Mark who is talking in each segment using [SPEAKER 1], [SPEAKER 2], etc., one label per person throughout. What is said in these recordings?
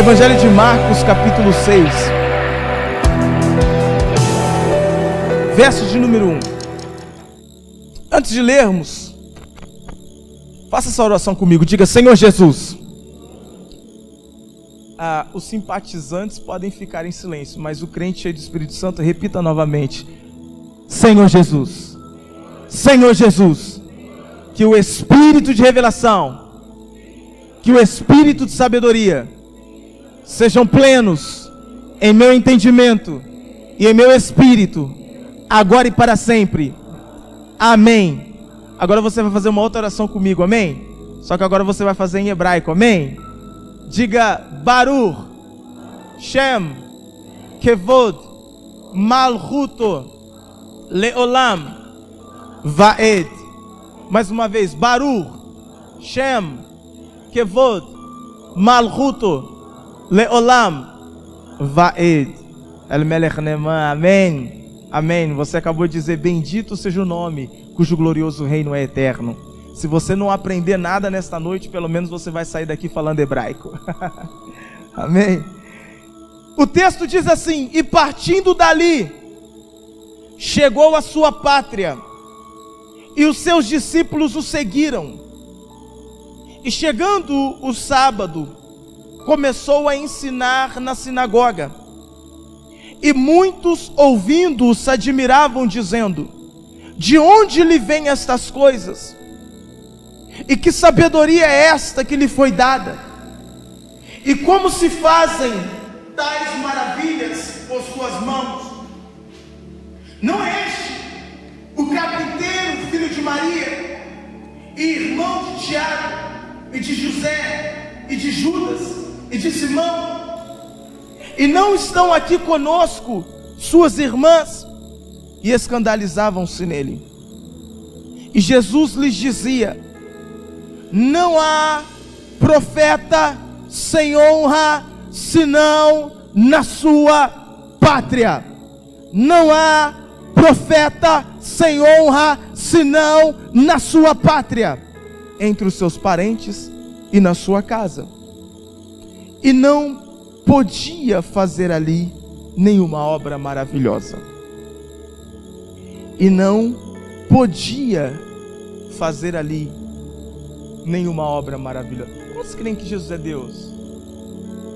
[SPEAKER 1] Evangelho de Marcos, capítulo 6, verso de número 1. Antes de lermos, faça essa oração comigo. Diga: Senhor Jesus. Os simpatizantes podem ficar em silêncio, mas o crente cheio do Espírito Santo, repita novamente: Senhor Jesus. Senhor Jesus, que o Espírito de revelação, que o Espírito de sabedoria sejam plenos em meu entendimento e em meu espírito, agora e para sempre. Amém. Agora você vai fazer uma outra oração comigo, amém? Só que agora você vai fazer em hebraico, amém? Diga: Baruch Shem Kevod Malchuto Leolam Vaed. Mais uma vez: Baruch Shem Kevod Malchuto Leolam Vaed. El Melech Neman. Amém. Amém. Você acabou de dizer: bendito seja o nome cujo glorioso reino é eterno. Se você não aprender nada nesta noite, pelo menos você vai sair daqui falando hebraico. Amém. O texto diz assim: e partindo dali, chegou à sua pátria, e os seus discípulos o seguiram. E chegando o sábado, começou a ensinar na sinagoga. E muitos, ouvindo-o, se admiravam, dizendo: de onde lhe vêm estas coisas? E que sabedoria é esta que lhe foi dada? E como se fazem tais maravilhas com suas mãos? Não é este o carpinteiro, filho de Maria, e irmão de Tiago, e de José, e de Judas, e de Simão? E não estão aqui conosco suas irmãs? E escandalizavam-se nele. E Jesus lhes dizia: não há profeta sem honra, senão na sua pátria. Não há profeta sem honra, senão na sua pátria, entre os seus parentes e na sua casa. E não podia fazer ali nenhuma obra maravilhosa. E não podia fazer ali nenhuma obra maravilhosa. Quantos creem que Jesus é Deus?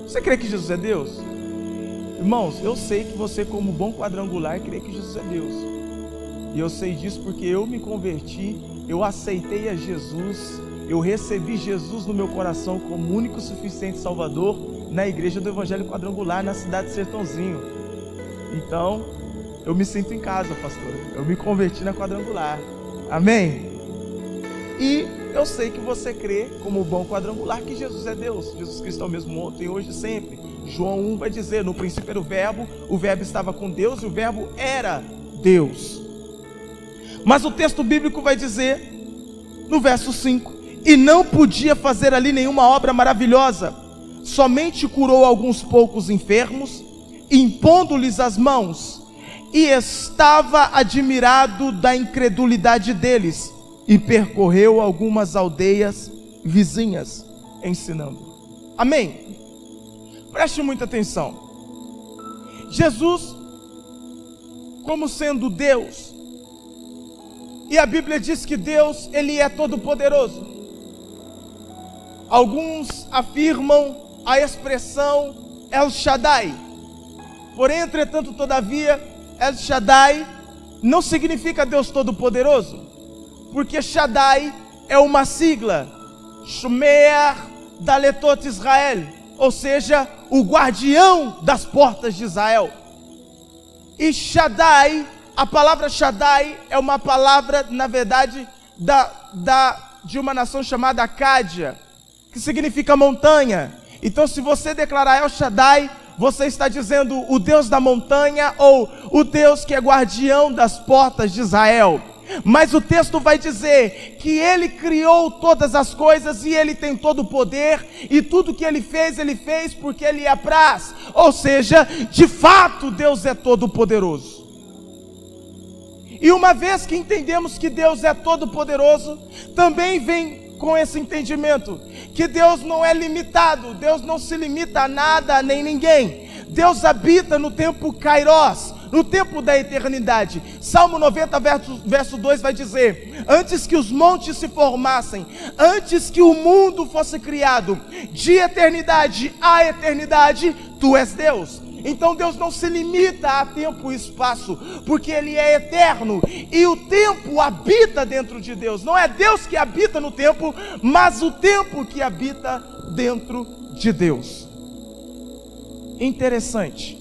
[SPEAKER 1] Você crê que Jesus é Deus? Irmãos, eu sei que você, como bom quadrangular, crê que Jesus é Deus. E eu sei disso porque eu me converti, eu aceitei a Jesus, eu recebi Jesus no meu coração como único e suficiente Salvador na igreja do Evangelho Quadrangular, na cidade de Sertãozinho. Então, eu me sinto em casa, pastor. Eu me converti na Quadrangular. Amém? E eu sei que você crê, como bom quadrangular, que Jesus é Deus. Jesus Cristo é o mesmo ontem, hoje e sempre. João 1 vai dizer: no princípio era o Verbo estava com Deus e o Verbo era Deus. Mas o texto bíblico vai dizer, no verso 5: e não podia fazer ali nenhuma obra maravilhosa, somente curou alguns poucos enfermos, impondo-lhes as mãos, e estava admirado da incredulidade deles, e percorreu algumas aldeias vizinhas, ensinando. Amém? Preste muita atenção. Jesus, como sendo Deus, e a Bíblia diz que Deus, Ele é todo poderoso. Alguns afirmam a expressão El Shaddai. Porém, entretanto, todavia, El Shaddai não significa Deus todo-poderoso, porque Shaddai é uma sigla, Shomer Daletot Israel, ou seja, o guardião das portas de Israel. E Shaddai, a palavra Shaddai é uma palavra, na verdade, de uma nação chamada Acádia, que significa montanha. Então, se você declarar El Shaddai, você está dizendo o Deus da montanha, ou o Deus que é guardião das portas de Israel. Mas o texto vai dizer que Ele criou todas as coisas e Ele tem todo o poder, e tudo que Ele fez porque Ele apraz. Ou seja, de fato Deus é todo poderoso. E uma vez que entendemos que Deus é todo poderoso, também vem com esse entendimento que Deus não é limitado, Deus não se limita a nada nem ninguém. Deus habita no tempo Kairos, no tempo da eternidade. Salmo 90, verso 2 vai dizer: antes que os montes se formassem, antes que o mundo fosse criado, de eternidade a eternidade, tu és Deus. Então Deus não se limita a tempo e espaço, porque Ele é eterno, e o tempo habita dentro de Deus. Não é Deus que habita no tempo, mas o tempo que habita dentro de Deus. Interessante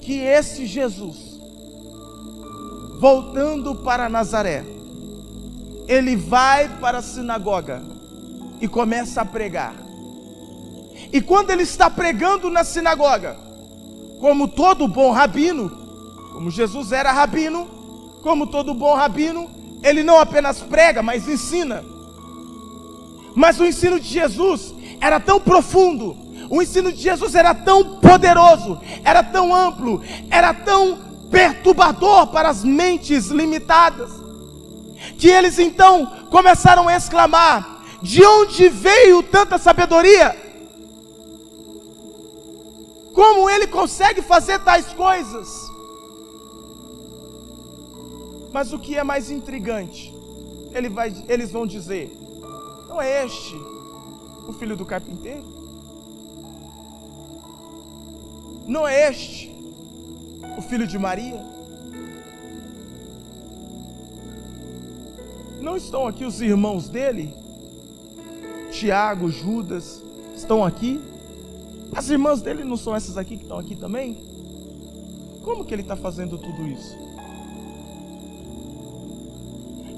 [SPEAKER 1] que esse Jesus, voltando para Nazaré, ele vai para a sinagoga e começa a pregar. E quando ele está pregando na sinagoga, como todo bom rabino, como Jesus era rabino, como todo bom rabino, ele não apenas prega, mas ensina. Mas o ensino de Jesus era tão profundo, o ensino de Jesus era tão poderoso, era tão amplo, era tão perturbador para as mentes limitadas, que eles então começaram a exclamar: de onde veio tanta sabedoria? Como ele consegue fazer tais coisas? Mas o que é mais intrigante, eles vão dizer: não é este o filho do carpinteiro? Não é este o filho de Maria? Não estão aqui os irmãos dele? Tiago, Judas, estão aqui? As irmãs dele não são essas aqui que estão aqui também? Como que ele está fazendo tudo isso?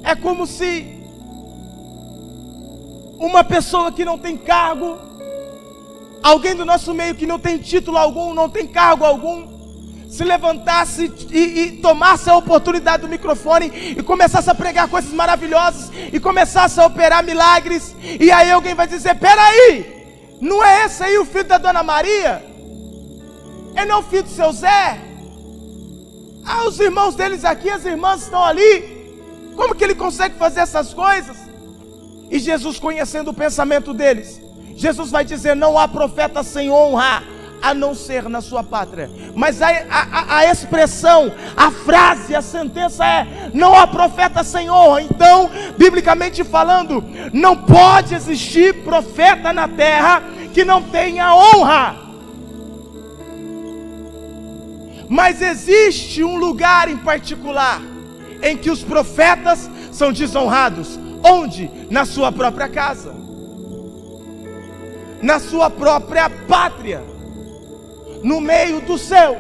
[SPEAKER 1] É como se uma pessoa que não tem cargo, alguém do nosso meio que não tem título algum, não tem cargo algum, se levantasse e tomasse a oportunidade do microfone e começasse a pregar coisas maravilhosas e começasse a operar milagres, e aí alguém vai dizer: peraí, não é esse aí o filho da Dona Maria? Ele não é o filho do seu Zé? Ah, os irmãos deles aqui, as irmãs estão ali. Como que ele consegue fazer essas coisas? E Jesus, conhecendo o pensamento deles, Jesus vai dizer: não há profeta sem honra, a não ser na sua pátria. Mas a expressão, a frase, a sentença é: não há profeta sem honra. Então, biblicamente falando, não pode existir profeta na terra que não tenha honra. Mas existe um lugar em particular em que os profetas são desonrados. Onde? Na sua própria casa, na sua própria pátria, no meio dos seus.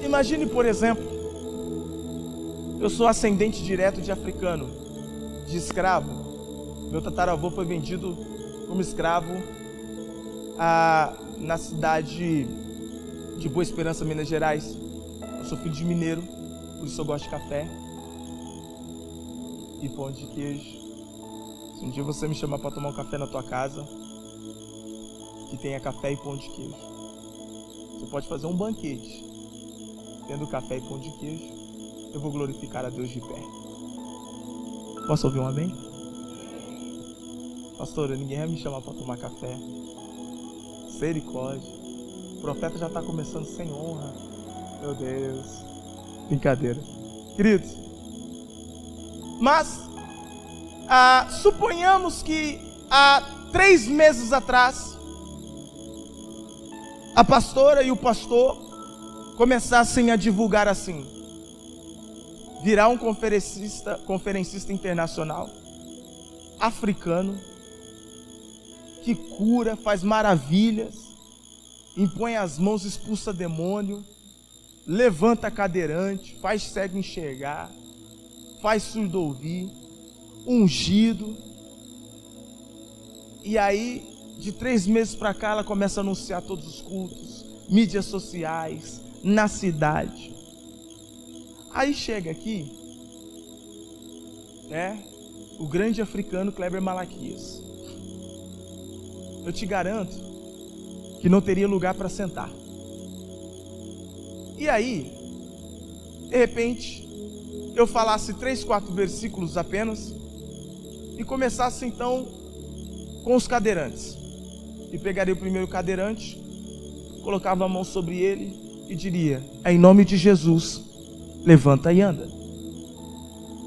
[SPEAKER 1] Imagine, por exemplo, eu sou ascendente direto de africano, de escravo. Meu tataravô foi vendido como escravo na cidade de Boa Esperança, Minas Gerais. Eu sou filho de mineiro, por isso eu gosto de café e pão de queijo. Se um dia você me chamar para tomar um café na tua casa, que tenha café e pão de queijo, você pode fazer um banquete tendo café e pão de queijo. Eu vou glorificar a Deus de pé. Posso ouvir um amém? Pastora, ninguém vai me chamar para tomar café. Misericórdia. O profeta já está começando sem honra. Meu Deus. Brincadeira. Queridos, mas suponhamos que há 3 meses atrás a pastora e o pastor começassem a divulgar assim: virá um conferencista internacional, africano, que cura, faz maravilhas, impõe as mãos, expulsa demônio, levanta cadeirante, faz cego enxergar, faz surdo ouvir, ungido. E aí, de 3 meses para cá, ela começa a anunciar todos os cultos, mídias sociais, na cidade. Aí chega aqui, o grande africano Kleber Malaquias. Eu te garanto que não teria lugar para sentar. E aí, de repente, eu falasse 3, 4 versículos apenas e começasse então com os cadeirantes. E pegaria o primeiro cadeirante, colocava a mão sobre ele e diria: em nome de Jesus, levanta e anda.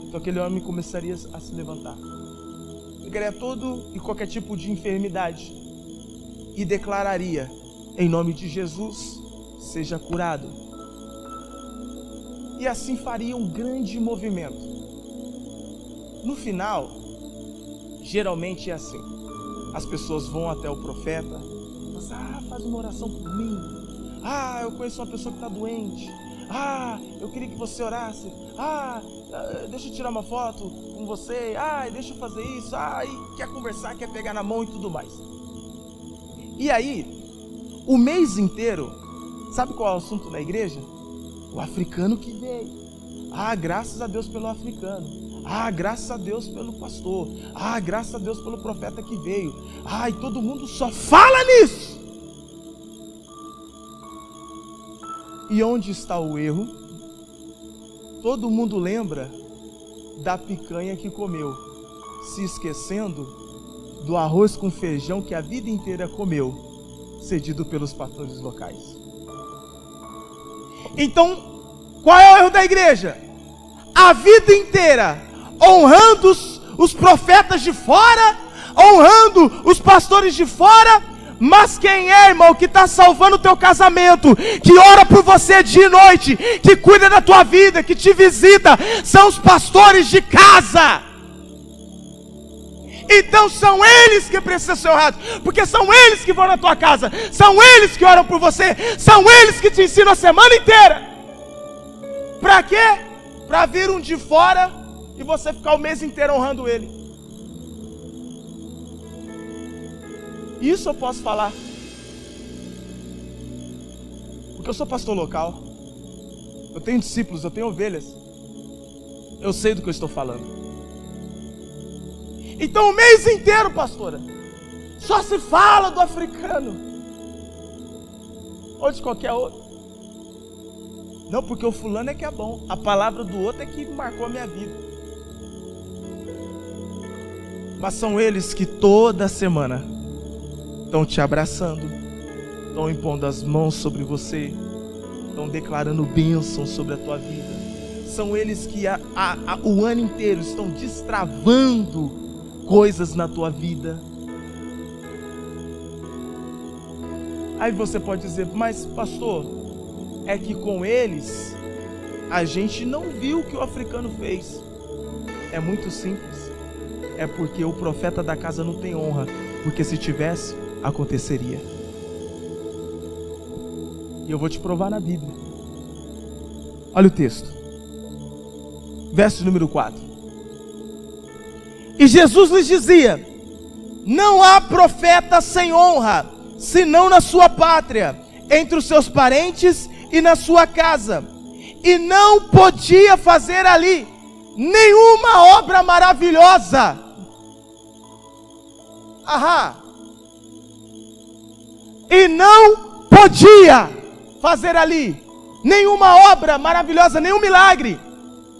[SPEAKER 1] Então aquele homem começaria a se levantar. Pegaria todo e qualquer tipo de enfermidade e declararia: em nome de Jesus, seja curado. E assim faria um grande movimento. No final, geralmente é assim: as pessoas vão até o profeta, faz uma oração por mim. Eu conheço uma pessoa que está doente. Eu queria que você orasse. Deixa eu tirar uma foto com você. Deixa eu fazer isso. E quer conversar, quer pegar na mão e tudo mais. E aí, o mês inteiro, sabe qual é o assunto na igreja? O africano que veio. Graças a Deus pelo africano. Graças a Deus pelo pastor. Graças a Deus pelo profeta que veio. E todo mundo só fala nisso. E onde está o erro? Todo mundo lembra da picanha que comeu, se esquecendo do arroz com feijão que a vida inteira comeu, cedido pelos pastores locais. Então, qual é o erro da igreja? A vida inteira honrando os profetas de fora, honrando os pastores de fora. Mas quem é, irmão, que está salvando o teu casamento, que ora por você dia e noite, que cuida da tua vida, que te visita, são os pastores de casa. Então são eles que precisam ser honrados, porque são eles que vão na tua casa, são eles que oram por você, são eles que te ensinam a semana inteira. Para quê? Para vir um de fora e você ficar o mês inteiro honrando ele. Isso eu posso falar, porque eu sou pastor local, eu tenho discípulos, eu tenho ovelhas, eu sei do que eu estou falando. Então o mês inteiro, pastora, só se fala do africano, ou de qualquer outro. Não, porque o fulano é que é bom, a palavra do outro é que marcou a minha vida. Mas são eles que toda semana estão te abraçando, estão impondo as mãos sobre você, estão declarando bênção sobre a tua vida. São eles que o ano inteiro estão destravando coisas na tua vida. Aí você pode dizer: mas pastor, é que com eles a gente não viu o que o africano fez. É muito simples. É porque o profeta da casa não tem honra, porque se tivesse, aconteceria. E eu vou te provar na Bíblia. Olha o texto, verso número 4. E Jesus lhes dizia: não há profeta sem honra, senão na sua pátria, entre os seus parentes e na sua casa. E não podia fazer ali nenhuma obra maravilhosa. E não podia fazer ali nenhuma obra maravilhosa, nenhum milagre.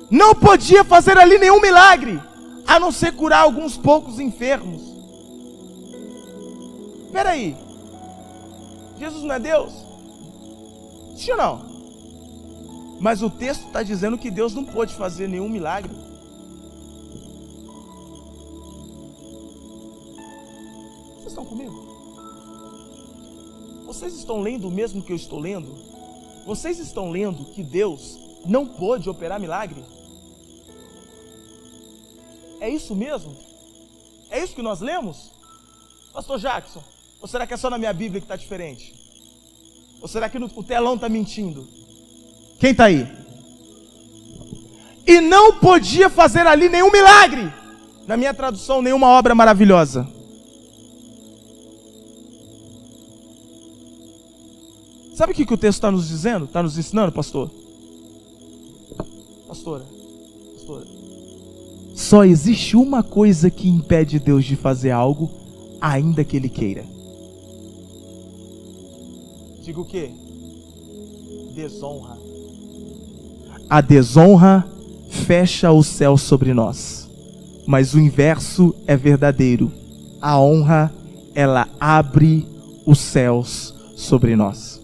[SPEAKER 1] Não podia fazer ali nenhum milagre, a não ser curar alguns poucos enfermos. Espera aí, Jesus não é Deus? Sim ou não? Mas o texto está dizendo que Deus não pôde fazer nenhum milagre. Vocês estão comigo? Vocês estão lendo o mesmo que eu estou lendo? Vocês estão lendo que Deus não pôde operar milagre? É isso mesmo? É isso que nós lemos? Pastor Jackson, ou será que é só na minha Bíblia que está diferente? Ou será que o telão está mentindo? Quem está aí? E não podia fazer ali nenhum milagre. Na minha tradução, nenhuma obra maravilhosa. Sabe o que o texto está nos dizendo? Está nos ensinando, pastor? Pastora. Só existe uma coisa que impede Deus de fazer algo, ainda que Ele queira. Diga o quê? Desonra. A desonra fecha o céu sobre nós. Mas o inverso é verdadeiro. A honra, ela abre os céus sobre nós.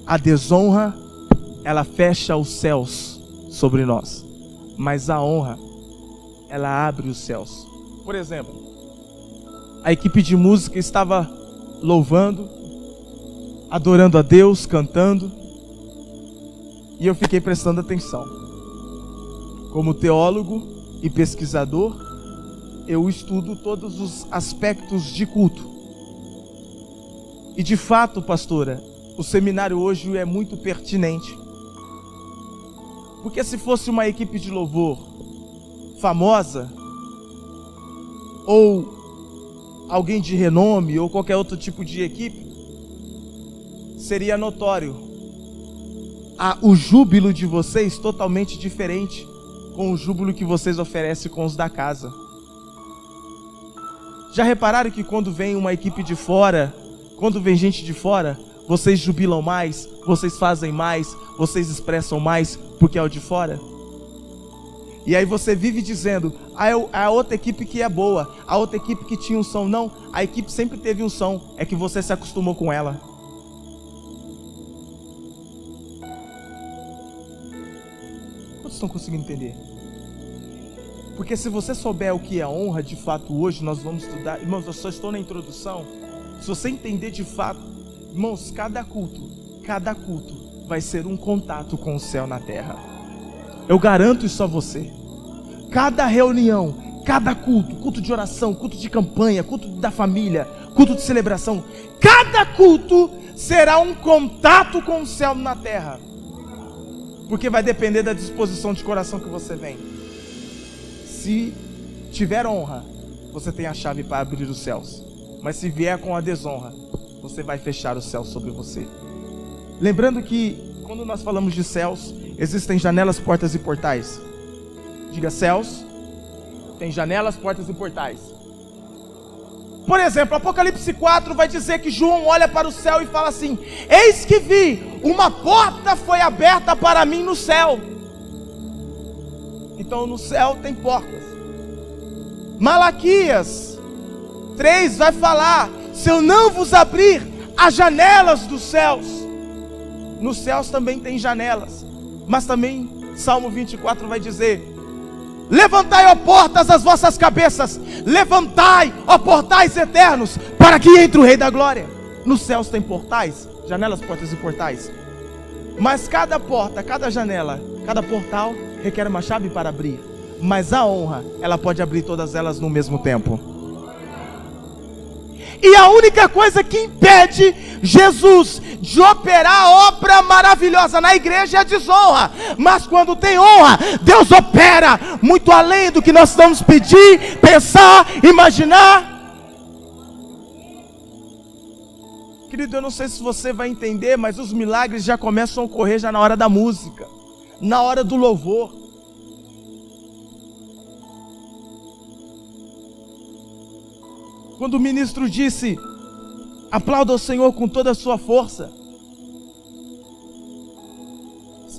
[SPEAKER 1] A desonra, ela fecha os céus sobre nós. Mas a honra, ela abre os céus. Por exemplo, a equipe de música estava louvando, adorando a Deus, cantando, e eu fiquei prestando atenção. Como teólogo e pesquisador, eu estudo todos os aspectos de culto. E de fato, pastora, o seminário hoje é muito pertinente. Porque se fosse uma equipe de louvor famosa, ou alguém de renome, ou qualquer outro tipo de equipe, seria notório o júbilo de vocês totalmente diferente com o júbilo que vocês oferecem com os da casa. Já repararam que quando vem uma equipe de fora, quando vem gente de fora, vocês jubilam mais, vocês fazem mais, vocês expressam mais, porque é o de fora? E aí você vive dizendo, a outra equipe que é boa, a outra equipe que tinha um som. Não, a equipe sempre teve um som, é que você se acostumou com ela. Quantos estão conseguindo entender? Porque se você souber o que é honra, de fato hoje nós vamos estudar. Irmãos, eu só estou na introdução. Se você entender de fato, irmãos, cada culto vai ser um contato com o céu na terra. Eu garanto isso a você. Cada reunião, cada culto de oração, culto de campanha, culto da família, culto de celebração, cada culto será um contato com o céu na terra. Porque vai depender da disposição de coração que você vem. Se tiver honra, você tem a chave para abrir os céus. Mas se vier com a desonra, você vai fechar os céus sobre você. Lembrando que quando nós falamos de céus, existem janelas, portas e portais. Diga céus, tem janelas, portas e portais. Por exemplo, Apocalipse 4 vai dizer que João olha para o céu e fala assim: eis que vi, uma porta foi aberta para mim no céu. Então no céu tem portas. Malaquias 3 vai falar: se eu não vos abrir as janelas dos céus. Nos céus também tem janelas. Mas também Salmo 24 vai dizer: levantai, ó portas, as vossas cabeças, levantai, ó portais eternos, para que entre o Rei da Glória. Nos céus tem portais, janelas, portas e portais. Mas cada porta, cada janela, cada portal requer uma chave para abrir. Mas a honra, ela pode abrir todas elas no mesmo tempo. E a única coisa que impede Jesus de operar a obra maravilhosa na igreja é a desonra. Mas quando tem honra, Deus opera muito além do que nós vamos pedir, pensar, imaginar. Querido, eu não sei se você vai entender, mas os milagres já começam a ocorrer já na hora da música, na hora do louvor. Quando o ministro disse: aplauda o Senhor com toda a sua força.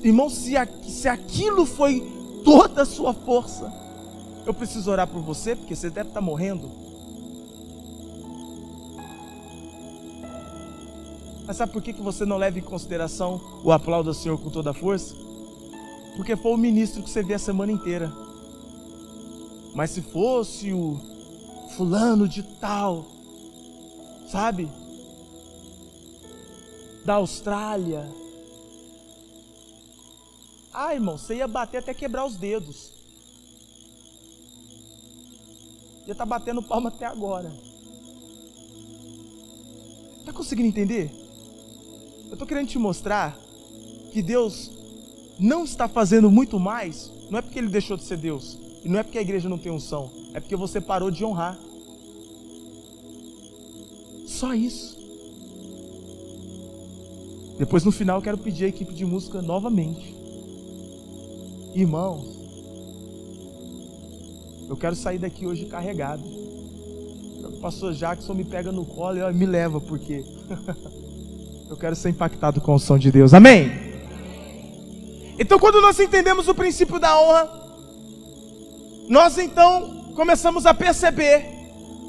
[SPEAKER 1] Irmão, se aquilo foi toda a sua força, eu preciso orar por você, porque você deve estar morrendo. Mas sabe por que você não leva em consideração o aplauda ao Senhor com toda a força? Porque foi o ministro que você vê a semana inteira. Mas se fosse o fulano de tal, sabe, da Austrália, irmão, você ia bater até quebrar os dedos. Ia estar batendo palma até agora. Está conseguindo entender? Eu estou querendo te mostrar que Deus não está fazendo muito mais. Não é porque Ele deixou de ser Deus, e não é porque a igreja não tem unção, é porque você parou de honrar. Só isso. Depois no final eu quero pedir a equipe de música novamente. Irmãos, eu quero sair daqui hoje carregado. O pastor Jackson me pega no colo e me leva, porque eu quero ser impactado com o som de Deus. Amém? Então, quando nós entendemos o princípio da honra, nós então começamos a perceber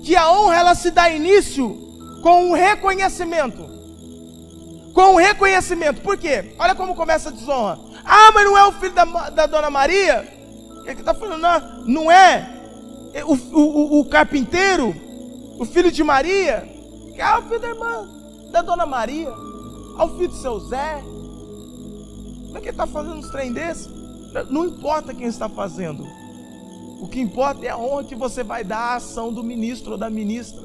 [SPEAKER 1] que a honra, ela se dá início com um reconhecimento. Com um reconhecimento. Por quê? Olha como começa a desonra. Ah, mas não é o filho da Dona Maria? O que está falando? Não é o carpinteiro, o filho de Maria? Ah, o filho da irmã da Dona Maria. Ah, o filho do seu Zé. Como é que ele está fazendo uns trem desses? Não importa quem está fazendo. O que importa é a honra que você vai dar à ação do ministro ou da ministra.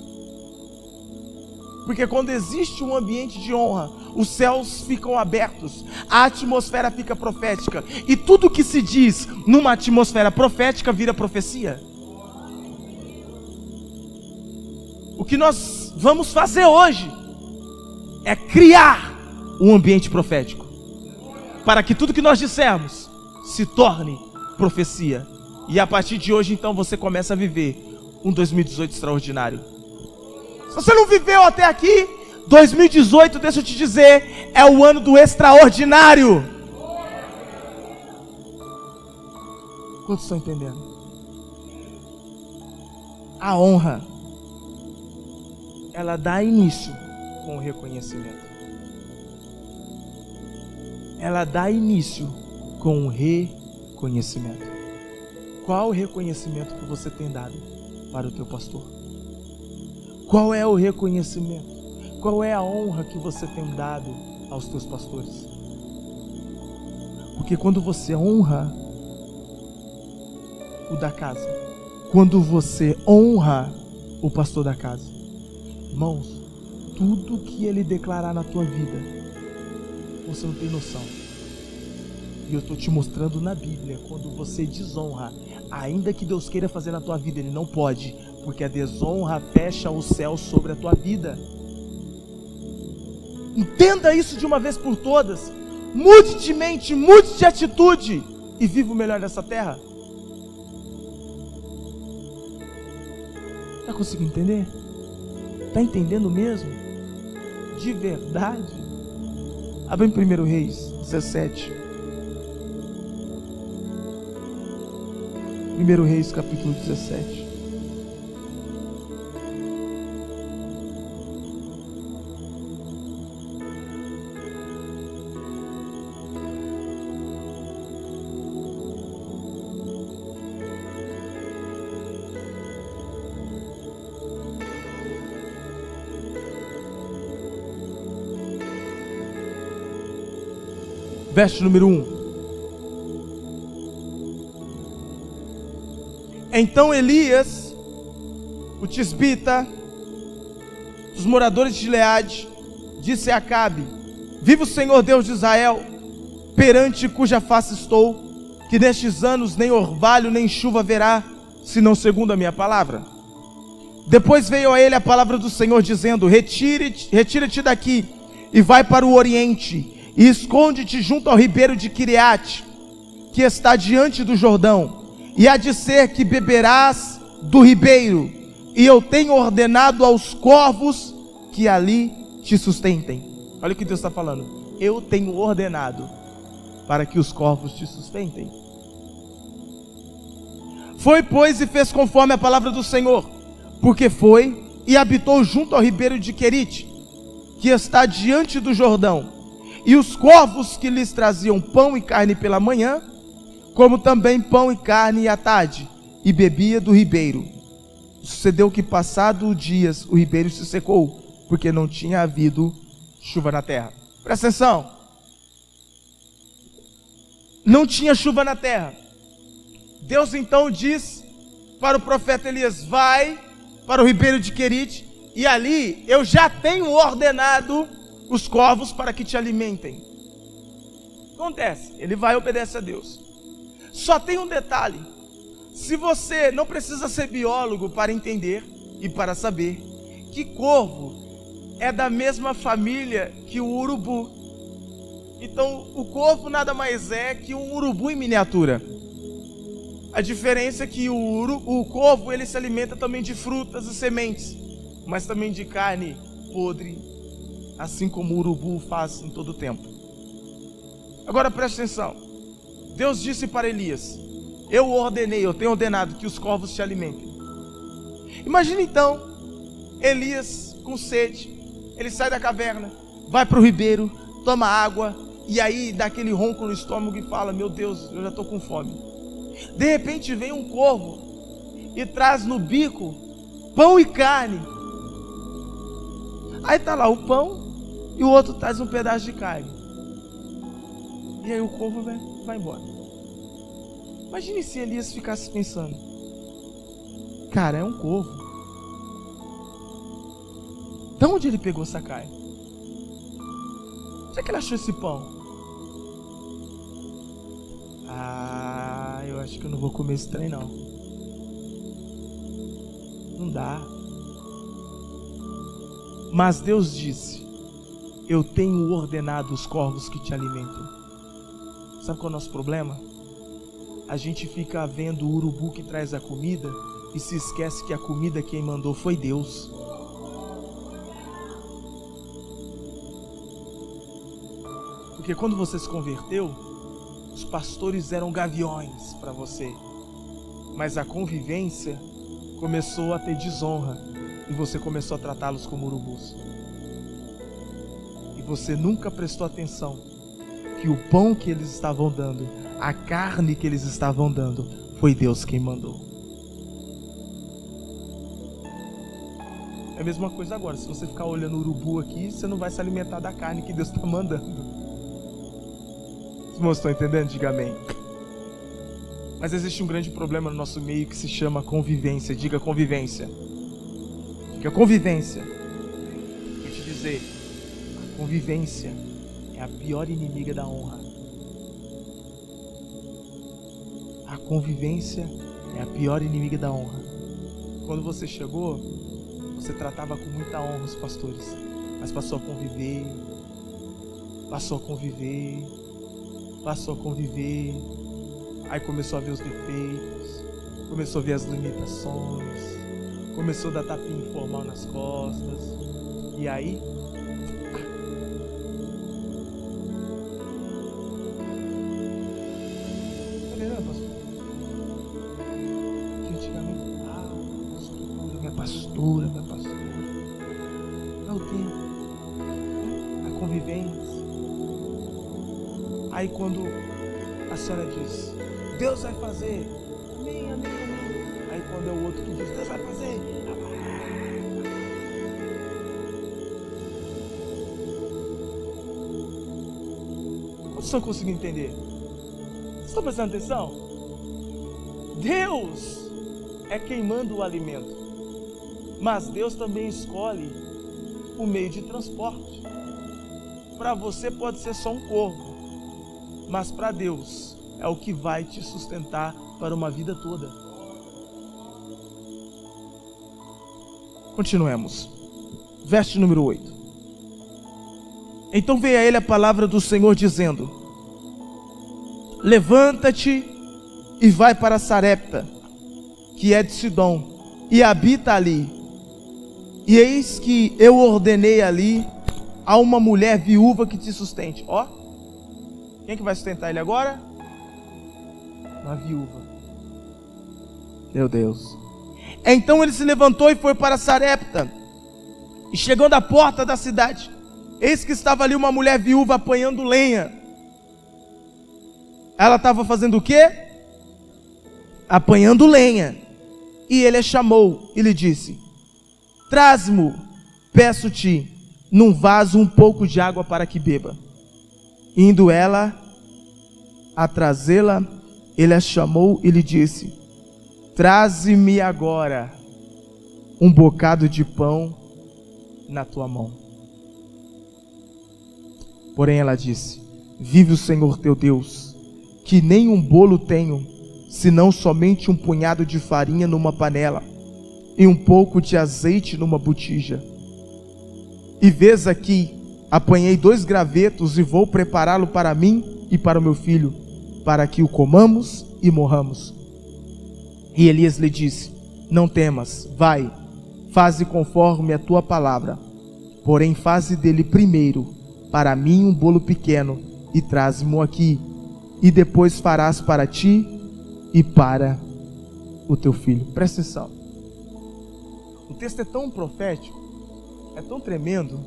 [SPEAKER 1] Porque quando existe um ambiente de honra, os céus ficam abertos, a atmosfera fica profética. E tudo que se diz numa atmosfera profética vira profecia. O que nós vamos fazer hoje é criar um ambiente profético, para que tudo que nós dissermos se torne profecia. E a partir de hoje, então, você começa a viver um 2018 extraordinário. Se você não viveu até aqui, 2018, deixa eu te dizer, é o ano do extraordinário. Quantos estão entendendo? A honra, ela dá início com o reconhecimento. Ela dá início com o reconhecimento. Qual o reconhecimento que você tem dado para o teu pastor? Qual é o reconhecimento? Qual é a honra que você tem dado aos teus pastores? Porque quando você honra o da casa, quando você honra o pastor da casa, irmãos, tudo que ele declarar na tua vida, você não tem noção. E eu estou te mostrando na Bíblia, quando você desonra, ainda que Deus queira fazer na tua vida, Ele não pode, porque a desonra fecha o céu sobre a tua vida. Entenda isso de uma vez por todas. Mude de mente, mude de atitude e viva o melhor dessa terra. Está conseguindo entender? Está entendendo mesmo? De verdade? Abre em 1 Reis 17. 1 Reis capítulo 17. Verso número 1. Então Elias, o tisbita, dos moradores de Gileade, disse a Acabe: viva o Senhor Deus de Israel, perante cuja face estou, que nestes anos nem orvalho nem chuva haverá, senão segundo a minha palavra. Depois veio a ele a palavra do Senhor, dizendo: retira-te daqui e vai para o oriente, e esconde-te junto ao ribeiro de Quiriate, que está diante do Jordão. E há de ser que beberás do ribeiro, e eu tenho ordenado aos corvos que ali te sustentem. Olha o que Deus está falando. Eu tenho ordenado para que os corvos te sustentem. Foi, pois, e fez conforme a palavra do Senhor, porque foi e habitou junto ao ribeiro de Querite, que está diante do Jordão. E os corvos que lhes traziam pão e carne pela manhã, como também pão e carne à tarde, e bebia do ribeiro. Sucedeu que, passado dias, o ribeiro se secou, porque não tinha havido chuva na terra. Presta atenção. Não tinha chuva na terra. Deus então diz para o profeta Elias: vai para o ribeiro de Querite, e ali eu já tenho ordenado os corvos para que te alimentem. Acontece, ele vai e obedece a Deus. Só tem um detalhe: se você não precisa ser biólogo para entender e para saber que corvo é da mesma família que o urubu. Então o corvo nada mais é que um urubu em miniatura. A diferença é que o corvo, ele se alimenta também de frutas e sementes, mas também de carne podre, assim como o urubu faz em todo o tempo. Agora preste atenção. Deus disse para Elias: eu tenho ordenado que os corvos te alimentem. Imagina então, Elias com sede, ele sai da caverna, vai para o ribeiro, toma água, e aí dá aquele ronco no estômago e fala: meu Deus, eu já estou com fome. De repente vem um corvo e traz no bico pão e carne. Aí está lá o pão e o outro traz um pedaço de carne. E aí o corvo vai embora. Imagine se Elias ficasse pensando: cara, é um corvo. De onde ele pegou essa carne? Onde é que ele achou esse pão? Eu acho que eu não vou comer esse trem não. Não dá. Mas Deus disse: eu tenho ordenado os corvos que te alimentam. Sabe qual é o nosso problema? A gente fica vendo o urubu que traz a comida e se esquece que a comida quem mandou foi Deus. Porque quando você se converteu, os pastores eram gaviões para você, mas a convivência começou a ter desonra e você começou a tratá-los como urubus. E você nunca prestou atenção que o pão que eles estavam dando, a carne que eles estavam dando, foi Deus quem mandou. É a mesma coisa agora. Se você ficar olhando o urubu aqui, você não vai se alimentar da carne que Deus está mandando. Os irmãos estão entendendo? Diga amém. Mas existe um grande problema no nosso meio que se chama convivência. Diga convivência. Diga convivência. Vou te dizer, a convivência é a pior inimiga da honra. A convivência é a pior inimiga da honra. Quando você chegou, você tratava com muita honra os pastores, mas passou a conviver, aí começou a ver os defeitos, começou a ver as limitações, começou a dar tapinha informal nas costas, e aí pastora. É o tempo, a convivência. Aí quando a senhora diz: Deus vai fazer, amém, amém, amém. Aí quando é o outro que diz: Deus vai fazer, vocês estão conseguindo entender? Vocês estão prestando atenção? Deus é quem manda o alimento, mas Deus também escolhe o meio de transporte. Para você pode ser só um corvo, mas para Deus é o que vai te sustentar para uma vida toda. Continuemos. Verso número 8. Então veio a ele a palavra do Senhor dizendo: levanta-te e vai para Sarepta, que é de Sidom, e habita ali. E eis que eu ordenei ali a uma mulher viúva que te sustente. Ó, quem que vai sustentar ele agora? Uma viúva. Meu Deus. Então ele se levantou e foi para Sarepta. E chegando à porta da cidade, eis que estava ali uma mulher viúva apanhando lenha. Ela estava fazendo o quê? Apanhando lenha. E ele a chamou e lhe disse: traz-me, peço-te, num vaso um pouco de água para que beba. Indo ela a trazê-la, ele a chamou e lhe disse: traze-me agora um bocado de pão na tua mão. Porém ela disse: vive o Senhor teu Deus, que nem um bolo tenho, senão somente um punhado de farinha numa panela e um pouco de azeite numa botija. E vês aqui, apanhei 2 gravetos e vou prepará-lo para mim e para o meu filho, para que o comamos e morramos. E Elias lhe disse: não temas, vai, faze conforme a tua palavra, porém faze dele primeiro para mim um bolo pequeno e traze-mo aqui. e depois farás para ti e para o teu filho. Presta atenção. O texto é tão profético, é tão tremendo,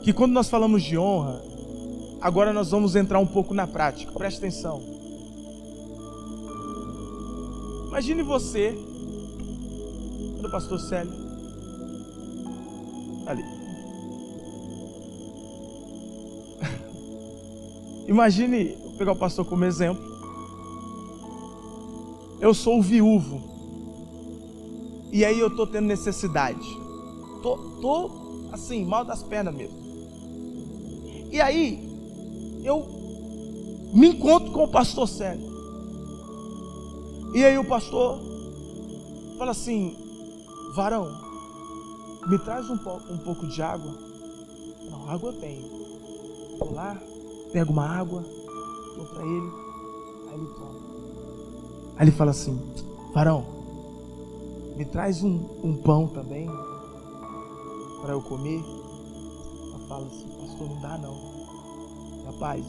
[SPEAKER 1] que quando nós falamos de honra, agora nós vamos entrar um pouco na prática. Presta atenção. Imagine você, do pastor Célio, ali. Imagine, vou pegar o pastor como exemplo. Eu sou o viúvo. E aí eu estou tendo necessidade. Tô assim, mal das pernas mesmo. E aí, eu me encontro com o pastor Célio. E aí o pastor fala assim: varão, me traz um pouco de água. Não, água eu tenho. Vou lá, pego uma água, dou para ele, aí ele toma. Aí ele fala assim: varão, me traz um pão também para eu comer. Eu falo assim: pastor, não dá não. Rapaz,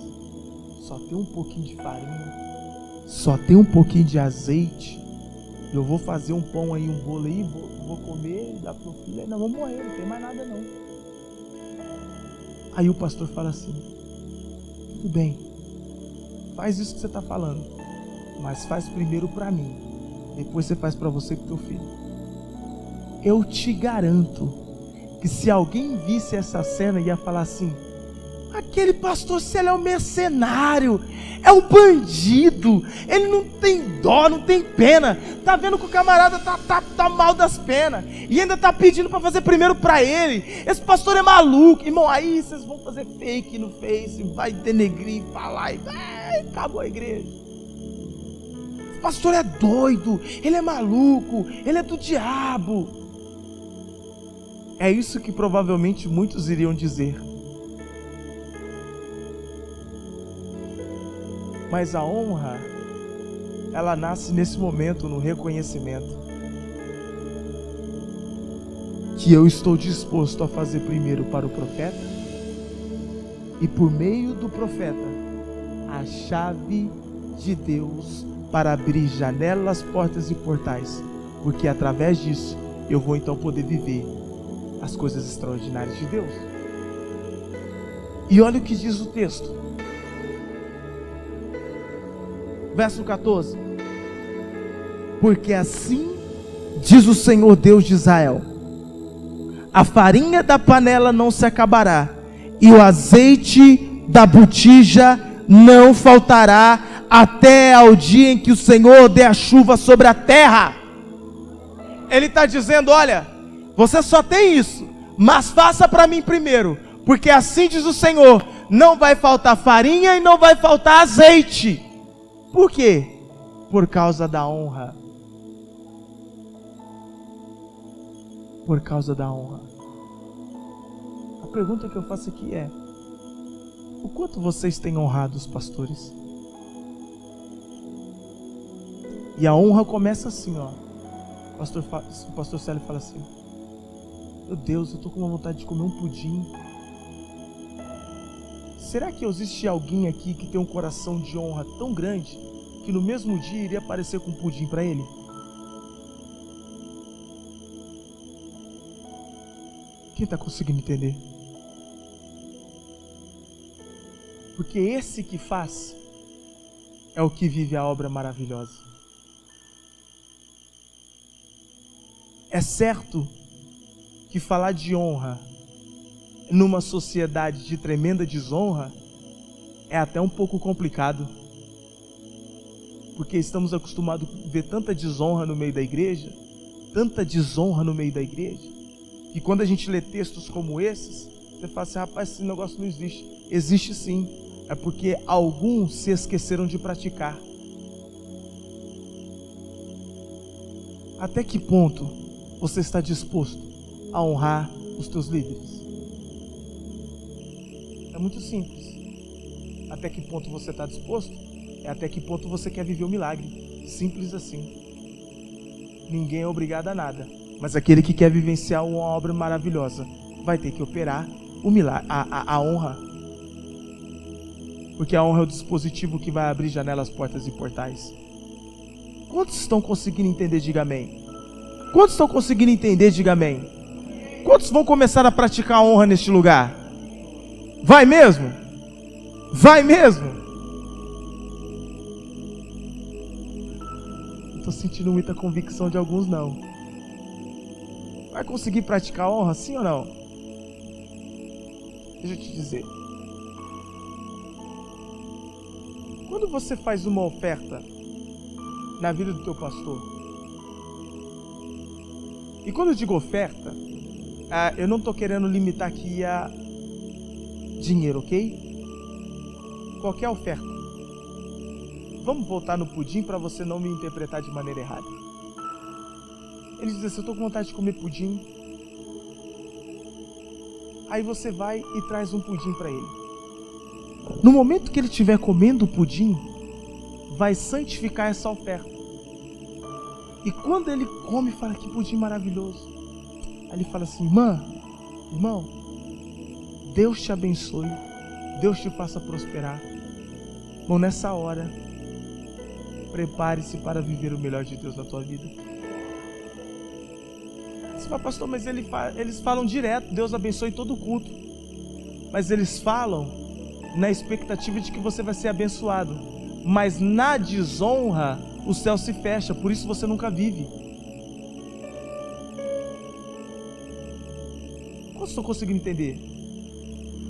[SPEAKER 1] só tem um pouquinho de farinha, só tem um pouquinho de azeite. Eu vou fazer um pão aí, um bolo aí, vou comer, dar pro filho. Aí nós vamos morrer, não tem mais nada não. Aí o pastor fala assim: tudo bem, faz isso que você está falando, mas faz primeiro para mim, depois você faz para você e pro teu filho. Eu te garanto que se alguém visse essa cena, ia falar assim: aquele pastor Célio é um mercenário, é um bandido, ele não tem dó, não tem pena, tá vendo que o camarada tá mal das penas, e ainda tá pedindo para fazer primeiro para ele. Esse pastor é maluco. Irmão, aí vocês vão fazer fake no Face, vai denegrir, falar, e acabou a igreja. Esse pastor é doido, ele é maluco, ele é do diabo. É isso que provavelmente muitos iriam dizer. Mas a honra, ela nasce nesse momento, no reconhecimento que eu estou disposto a fazer primeiro para o profeta, e por meio do profeta, a chave de Deus para abrir janelas, portas e portais, porque através disso eu vou então poder viver as coisas extraordinárias de Deus. E olha o que diz o texto. Verso 14: porque assim diz o Senhor Deus de Israel: a farinha da panela não se acabará, e o azeite da botija não faltará, até ao dia em que o Senhor dê a chuva sobre a terra. Ele está dizendo: olha, você só tem isso, mas faça para mim primeiro, porque assim diz o Senhor: não vai faltar farinha e não vai faltar azeite. Por quê? Por causa da honra. Por causa da honra. A pergunta que eu faço aqui é: o quanto vocês têm honrado os pastores? E a honra começa assim, ó. O pastor Célio fala assim: meu Deus, eu estou com uma vontade de comer um pudim. Será que existe alguém aqui que tem um coração de honra tão grande que no mesmo dia iria aparecer com um pudim para ele? Quem está conseguindo entender? Porque esse que faz é o que vive a obra maravilhosa. É certo que falar de honra numa sociedade de tremenda desonra é até um pouco complicado, porque estamos acostumados a ver tanta desonra no meio da igreja, que quando a gente lê textos como esses, você fala assim: rapaz, esse negócio não existe. Existe sim, é porque alguns se esqueceram de praticar. Até que ponto você está disposto a honrar os teus líderes? É muito simples. Até que ponto você está disposto? É até que ponto você quer viver o milagre. Simples assim. Ninguém é obrigado a nada, mas aquele que quer vivenciar uma obra maravilhosa vai ter que operar o milagre, a honra. Porque a honra é o dispositivo que vai abrir janelas, portas e portais. Quantos estão conseguindo entender? Diga amém. Quantos estão conseguindo entender? Diga amém. Quantos vão começar a praticar a honra neste lugar? Vai mesmo? Vai mesmo? Estou sentindo muita convicção de alguns não. Vai conseguir praticar a honra, sim ou não? Deixa eu te dizer. Quando você faz uma oferta na vida do teu pastor, e quando eu digo oferta, eu não estou querendo limitar aqui a dinheiro, ok? Qualquer oferta. Vamos voltar no pudim para você não me interpretar de maneira errada. Ele diz assim: eu estou com vontade de comer pudim. Aí você vai e traz um pudim para ele. No momento que ele estiver comendo o pudim, vai santificar essa oferta. E quando ele come, fala: que pudim maravilhoso. Aí ele fala assim: irmão, Deus te abençoe, Deus te faça prosperar. Bom, nessa hora, prepare-se para viver o melhor de Deus na tua vida. Você fala: pastor, mas eles falam direto, Deus abençoe todo o culto. Mas eles falam na expectativa de que você vai ser abençoado. Mas na desonra, o céu se fecha, por isso você nunca vive. Como estou conseguindo entender?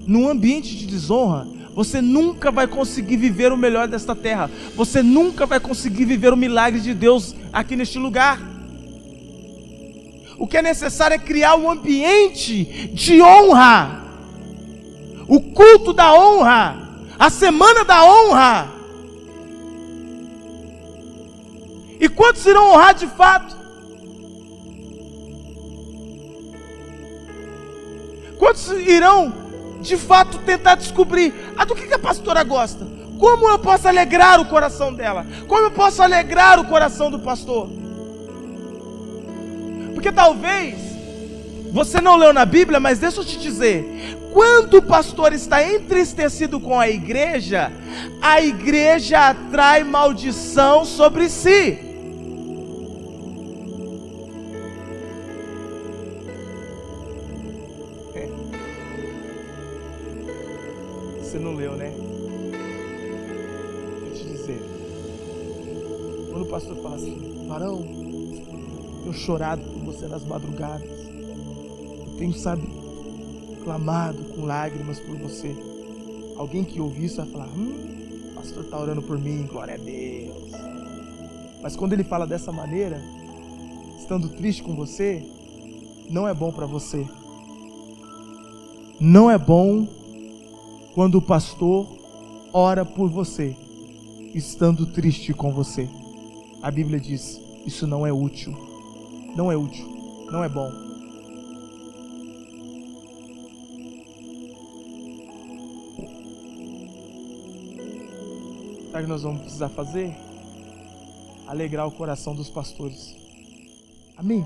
[SPEAKER 1] Num ambiente de desonra, você nunca vai conseguir viver o melhor desta terra. Você nunca vai conseguir viver o milagre de Deus aqui neste lugar. O que é necessário é criar um ambiente de honra. O culto da honra, a semana da honra. E quantos irão honrar de fato? Quantos irão de fato tentar descobrir do que a pastora gosta? Como eu posso alegrar o coração dela? Como eu posso alegrar o coração do pastor? Porque talvez você não leu na Bíblia, mas deixa eu te dizer, quando o pastor está entristecido com a igreja atrai maldição sobre si. Você não leu, né? Vou te dizer. Quando o pastor fala assim: varão, tenho chorado por você nas madrugadas. Eu tenho, clamado com lágrimas por você. Alguém que ouve isso vai falar: o pastor está orando por mim, glória a Deus. Mas quando ele fala dessa maneira, estando triste com você, não é bom para você. Não é bom quando o pastor ora por você, estando triste com você. A Bíblia diz: isso não é útil. Não é útil, não é bom. Sabe o que nós vamos precisar fazer? Alegrar o coração dos pastores. Amém?